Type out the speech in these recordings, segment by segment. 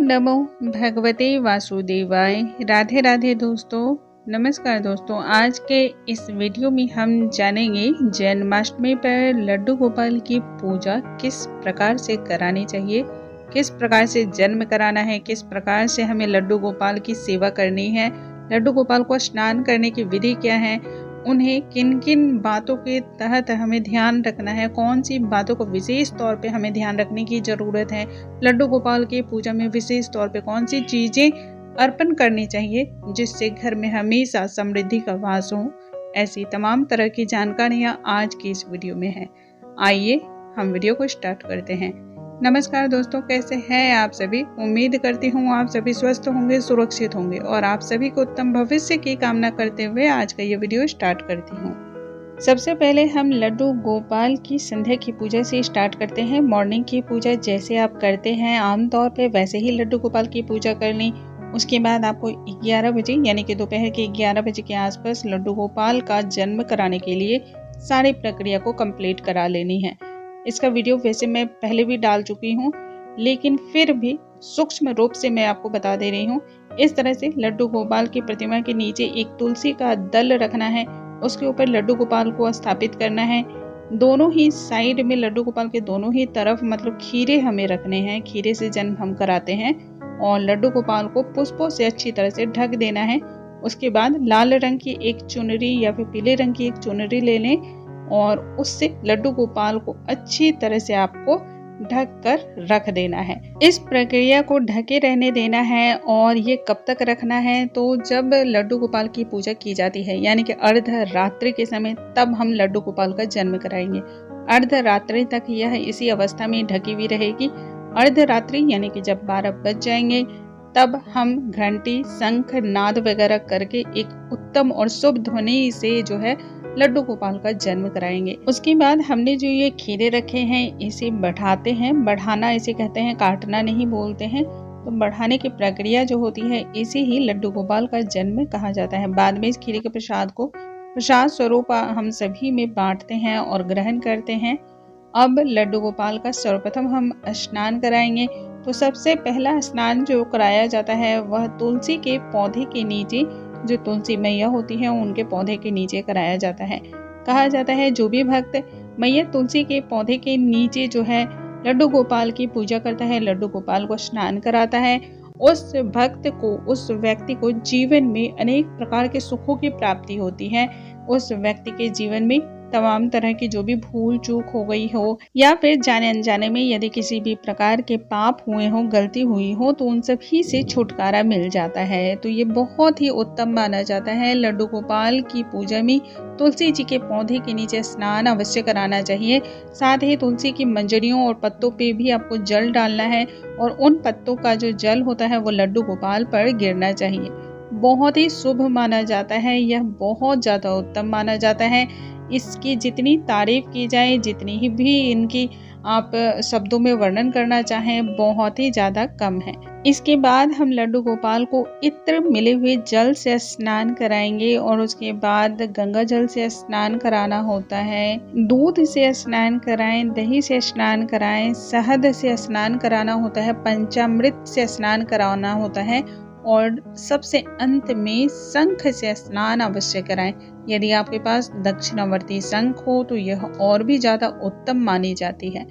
नमो भगवते वासुदेवाय। राधे राधे दोस्तों, नमस्कार दोस्तों। आज के इस वीडियो में हम जानेंगे जन्माष्टमी पर लड्डू गोपाल की पूजा किस प्रकार से करानी चाहिए, किस प्रकार से जन्म कराना है, किस प्रकार से हमें लड्डू गोपाल की सेवा करनी है, लड्डू गोपाल को स्नान करने की विधि क्या है, उन्हें किन किन बातों के तहत हमें ध्यान रखना है, कौन सी बातों को विशेष तौर पे हमें ध्यान रखने की ज़रूरत है, लड्डू गोपाल की पूजा में विशेष तौर पे कौन सी चीज़ें अर्पण करनी चाहिए जिससे घर में हमेशा समृद्धि का वास हो। ऐसी तमाम तरह की जानकारियाँ आज की इस वीडियो में है। आइए हम वीडियो को स्टार्ट करते हैं। नमस्कार दोस्तों, कैसे हैं आप सभी। उम्मीद करती हूँ आप सभी स्वस्थ होंगे, सुरक्षित होंगे और आप सभी को उत्तम भविष्य की कामना करते हुए आज का ये वीडियो स्टार्ट करती हूँ। सबसे पहले हम लड्डू गोपाल की संध्या की पूजा से स्टार्ट करते हैं। मॉर्निंग की पूजा जैसे आप करते हैं आमतौर पे वैसे ही लड्डू गोपाल की पूजा कर ली। उसके बाद आपको 11 बजे यानी कि दोपहर के 11 बजे के आसपास लड्डू गोपाल का जन्म कराने के लिए सारी प्रक्रिया को कंप्लीट करा लेनी है। इसका वीडियो वैसे मैं पहले भी डाल चुकी हूँ, लेकिन फिर भी सूक्ष्म रूप से मैं आपको बता दे रही हूँ। इस तरह से लड्डू गोपाल की प्रतिमा के नीचे एक तुलसी का दल रखना है, उसके ऊपर लड्डू गोपाल को स्थापित करना है। दोनों ही साइड में लड्डू गोपाल के दोनों ही तरफ मतलब खीरे हमें रखने हैं, खीरे से जन्म हम कराते हैं और लड्डू गोपाल को पुष्पों से अच्छी तरह से ढक देना है। उसके बाद लाल रंग की एक चुनरी या फिर पीले रंग की एक चुनरी ले लें और उससे लड्डू गोपाल को अच्छी तरह से आपको ढक कर रख देना है। इस प्रक्रिया को ढके रहने देना है और ये कब तक रखना है, तो जब लड्डू गोपाल की पूजा की जाती है यानी कि अर्धरात्रि के समय, तब हम लड्डू गोपाल का जन्म कराएंगे। अर्धरात्रि तक यह इसी अवस्था में ढकी हुई रहेगी। अर्धरात्रि यानी कि जब 12 बज जाएंगे तब हम घंटी, शंख, नाद वगैरह करके एक उत्तम और शुभ ध्वनि से जो है लड्डू गोपाल का जन्म कराएंगे। उसके बाद हमने जो ये खीरे रखे हैं इसे बढ़ाते हैं। बढ़ाना इसे कहते हैं, काटना नहीं बोलते हैं। तो बढ़ाने की प्रक्रिया जो होती है इसे ही लड्डू गोपाल का जन्म कहा जाता है। बाद में इस खीरे के प्रसाद को प्रसाद स्वरूप हम सभी में बांटते हैं और ग्रहण करते हैं। अब लड्डू गोपाल का सर्वप्रथम हम स्नान कराएंगे। तो सबसे पहला स्नान जो कराया जाता है वह तुलसी के पौधे के नीचे, जो तुलसी मैया होती है उनके पौधे के नीचे कराया जाता है। कहा जाता है जो भी भक्त मैया तुलसी के पौधे के नीचे जो है लड्डू गोपाल की पूजा करता है, लड्डू गोपाल को स्नान कराता है, उस भक्त को, उस व्यक्ति को जीवन में अनेक प्रकार के सुखों की प्राप्ति होती है। उस व्यक्ति के जीवन में तमाम तरह की जो भी भूल चूक हो गई हो या फिर जाने अनजाने में यदि किसी भी प्रकार के पाप हुए हो, गलती हुई हो, तो उन सभी से छुटकारा मिल जाता है। तो ये बहुत ही उत्तम माना जाता है। लड्डू गोपाल की पूजा में तुलसी जी के पौधे के नीचे स्नान अवश्य कराना चाहिए। साथ ही तुलसी की मंजरियों और पत्तों पे भी आपको जल डालना है और उन पत्तों का जो जल होता है वो लड्डू गोपाल पर गिरना चाहिए। बहुत ही शुभ माना जाता है, यह बहुत ज़्यादा उत्तम माना जाता है। इसकी जितनी तारीफ की जाए, जितनी ही भी इनकी आप शब्दों में वर्णन करना चाहें, बहुत ही ज़्यादा कम है। इसके बाद हम लड्डू गोपाल को इत्र मिले हुए जल से स्नान कराएंगे और उसके बाद गंगा जल से स्नान कराना होता है। दूध से स्नान कराएं, दही से स्नान कराएं, शहद से स्नान कराना होता है, पंचामृत से स्नान कराना होता है और सबसे अंत में शंख से स्नान अवश्य कराएं। यदि आपके पास दक्षिणावर्ती शंख हो तो यह और भी ज़्यादा उत्तम मानी जाती है।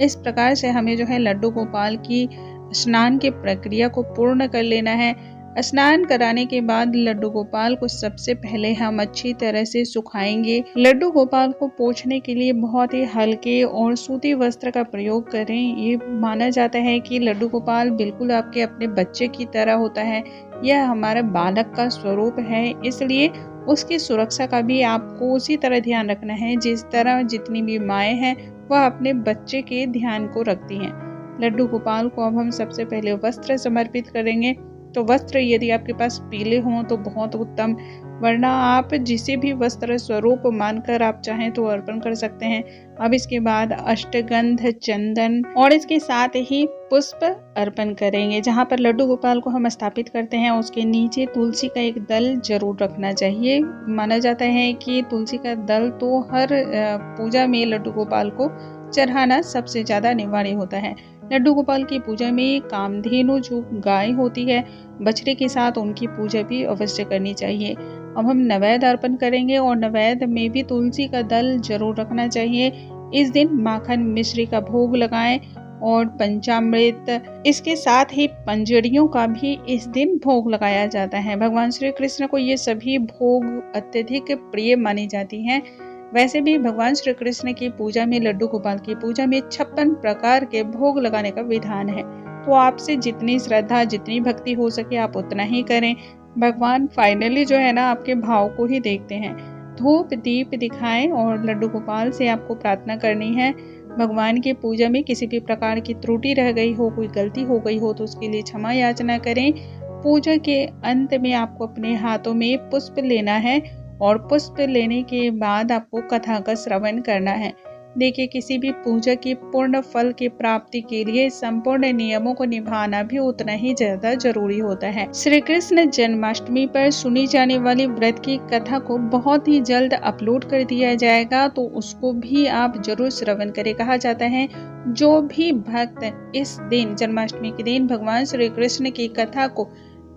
इस प्रकार से हमें जो है लड्डू गोपाल की स्नान की प्रक्रिया को पूर्ण कर लेना है। स्नान कराने के बाद लड्डू गोपाल को सबसे पहले हम अच्छी तरह से सुखाएंगे। लड्डू गोपाल को पोंछने के लिए बहुत ही हल्के और सूती वस्त्र का प्रयोग करें। ये माना जाता है कि लड्डू गोपाल बिल्कुल आपके अपने बच्चे की तरह होता है। यह हमारा बालक का स्वरूप है, इसलिए उसकी सुरक्षा का भी आपको उसी तरह ध्यान रखना है जिस तरह जितनी भी माएँ हैं वह अपने बच्चे के ध्यान को रखती हैं। लड्डू गोपाल को अब हम सबसे पहले वस्त्र समर्पित करेंगे। तो वस्त्र यदि आपके पास पीले हों तो बहुत उत्तम, वरना आप जिसे भी वस्त्र स्वरूप मानकर आप चाहें तो अर्पण कर सकते हैं। अब इसके बाद अष्टगंध, चंदन और इसके साथ ही पुष्प अर्पण करेंगे। जहाँ पर लड्डू गोपाल को हम स्थापित करते हैं उसके नीचे तुलसी का एक दल जरूर रखना चाहिए। माना जाता है कि तुलसी का दल तो हर पूजा में लड्डू गोपाल को चढ़ाना सबसे ज़्यादा अनिवार्य होता है। लड्डू गोपाल की पूजा में कामधेनु जो गाय होती है, बछड़े के साथ उनकी पूजा भी अवश्य करनी चाहिए। अब हम नैवेद्य अर्पण करेंगे और नैवेद्य में भी तुलसी का दल जरूर रखना चाहिए। इस दिन माखन मिश्री का भोग लगाएं और पंचामृत, इसके साथ ही पंजड़ियों का भी इस दिन भोग लगाया जाता है। भगवान श्री कृष्ण को ये सभी भोग अत्यधिक प्रिय मानी जाती हैं। वैसे भी भगवान श्री कृष्ण की पूजा में, लड्डू गोपाल की पूजा में 56 प्रकार के भोग लगाने का विधान है। तो आपसे जितनी श्रद्धा, जितनी भक्ति हो सके आप उतना ही करें। भगवान फाइनली जो है ना आपके भाव को ही देखते हैं। धूप दीप दिखाएं और लड्डू गोपाल से आपको प्रार्थना करनी है। भगवान की पूजा में किसी भी प्रकार की त्रुटि रह गई हो, कोई गलती हो गई हो तो उसके लिए क्षमा याचना करें। पूजा के अंत में आपको अपने हाथों में पुष्प लेना है और पुष्प लेने के बाद आपको कथा का श्रवण करना है। देखिए, किसी भी पूजा की पूर्ण फल की प्राप्ति के लिए संपूर्ण नियमों को निभाना भी उतना ही ज्यादा जरूरी होता है। श्री कृष्ण जन्माष्टमी पर सुनी जाने वाली व्रत की कथा को बहुत ही जल्द अपलोड कर दिया जाएगा, तो उसको भी आप जरूर श्रवण करें। कहा जाता है जो भी भक्त इस दिन, जन्माष्टमी के दिन, भगवान श्री कृष्ण की कथा को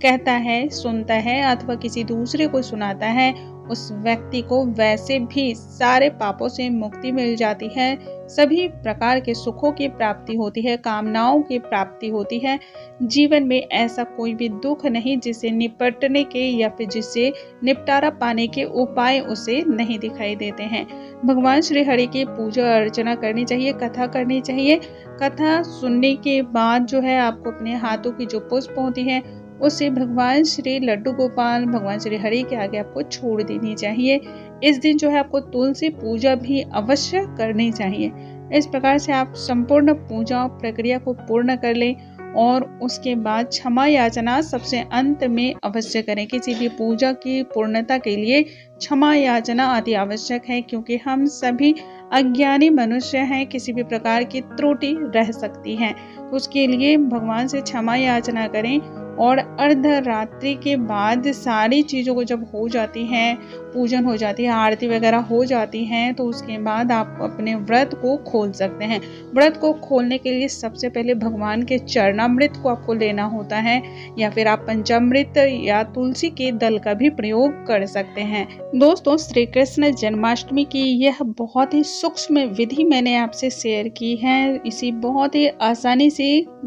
कहता है, सुनता है अथवा किसी दूसरे को सुनाता है, उस व्यक्ति को वैसे भी सारे पापों से मुक्ति मिल जाती है, सभी प्रकार के सुखों की प्राप्ति होती है, कामनाओं की प्राप्ति होती है। जीवन में ऐसा कोई भी दुख नहीं जिससे निपटने के या फिर जिससे निपटारा पाने के उपाय उसे नहीं दिखाई देते हैं। भगवान श्री हरि की पूजा अर्चना करनी चाहिए, कथा करनी चाहिए। कथा सुनने के बाद जो है आपको अपने हाथों की जो पुष्प होती है उसे भगवान श्री लड्डू गोपाल, भगवान श्री हरि के आगे आपको छोड़ देनी चाहिए। इस दिन जो है आपको तुलसी पूजा भी अवश्य करनी चाहिए। इस प्रकार से आप संपूर्ण पूजा प्रक्रिया को पूर्ण कर लें और उसके बाद क्षमा याचना सबसे अंत में अवश्य करें। किसी भी पूजा की पूर्णता के लिए क्षमा याचना अति आवश्यक है, क्योंकि हम सभी अज्ञानी मनुष्य हैं, किसी भी प्रकार की त्रुटि रह सकती है। उसके लिए भगवान से क्षमा याचना करें और अर्धरात्रि के बाद सारी चीज़ों को जब हो जाती हैं, पूजन हो जाती है, आरती वगैरह हो जाती हैं, तो उसके बाद आप अपने व्रत को खोल सकते हैं। व्रत को खोलने के लिए सबसे पहले भगवान के चरणामृत को आपको लेना होता है, या फिर आप पंचामृत या तुलसी के दल का भी प्रयोग कर सकते हैं। दोस्तों, श्री कृष्ण जन्माष्टमी की यह बहुत ही सूक्ष्म विधि मैंने आपसे शेयर की है। इसी बहुत ही आसानी से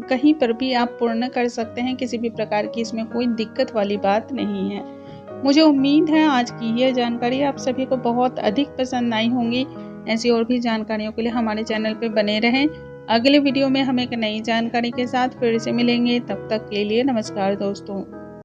कहीं पर भी आप पूर्ण कर सकते हैं। किसी भी प्रकार की इसमें कोई दिक्कत वाली बात नहीं है। मुझे उम्मीद है आज की यह जानकारी आप सभी को बहुत अधिक पसंद आई होंगी। ऐसी और भी जानकारियों के लिए हमारे चैनल पे बने रहें। अगले वीडियो में हम एक नई जानकारी के साथ फिर से मिलेंगे। तब तक के लिए नमस्कार दोस्तों।